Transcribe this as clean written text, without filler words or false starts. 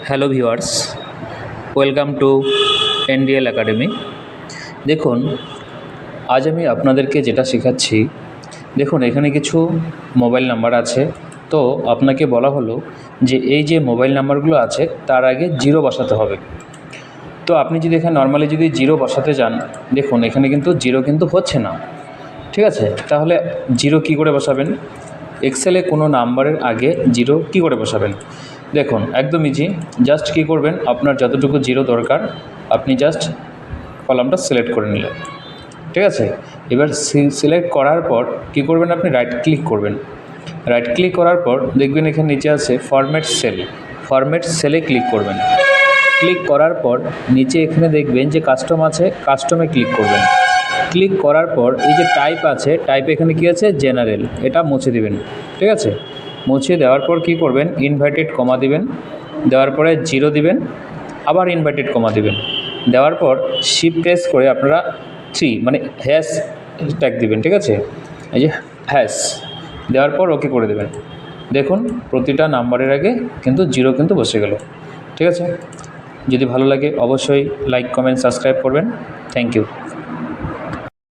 Hello viewers, welcome to NDL academy. দেখুন, আজ আমি আপনাদেরকে যেটা শেখাচ্ছি, দেখুন এখানে কিছু মোবাইল নাম্বার আছে। তো আপনাকে বলা হলো যে এই যে মোবাইল নাম্বারগুলো আছে তার আগে জিরো বসাতে হবে। তো আপনি যদি এখানে নর্মালি যদি জিরো বসাতে যান, দেখুন এখানে কিন্তু জিরো কিন্তু হচ্ছে না। ঠিক আছে, তাহলে জিরো কী করে বসাবেন? এক্সেলে কোনো নাম্বারের আগে জিরো কী করে বসাবেন? দেখুন একদম ইজি। জাস্ট কী করবেন, আপনার যতটুকু জিরো দরকার আপনি জাস্ট কলামটা সিলেক্ট করে নিলেন। ঠিক আছে, এবার সিলেক্ট করার পর কী করবেন, আপনি রাইট ক্লিক করবেন। রাইট ক্লিক করার পর দেখবেন এখানে নিচে আছে ফরম্যাট সেল। ফরম্যাট সেলে ক্লিক করবেন। ক্লিক করার পর নিচে এখানে দেখবেন যে কাস্টম আছে, কাস্টমে ক্লিক করবেন। ক্লিক করার পর এই যে টাইপ আছে, টাইপে এখানে কী আছে জেনারেল, এটা মুছে দিবেন। ঠিক আছে, মুছে দেওয়ার পর কী করবেন, ইনভার্টেড কমা দিবেন। দেওয়ার পরে জিরো দিবেন, আবার ইনভার্টেড কমা দিবেন। দেওয়ার পর শিফট প্রেস করে আপনারা 3 মানে হ্যাশ ট্যাগ দিবেন। ঠিক আছে, এই যে হ্যাশ দেওয়ার পর ওকে করে দেবেন। দেখুন প্রতিটা নাম্বারের আগে কিন্তু জিরো কিন্তু বসে গেল। ঠিক আছে, যদি ভালো লাগে অবশ্যই লাইক, কমেন্ট, সাবস্ক্রাইব করবেন। Thank you.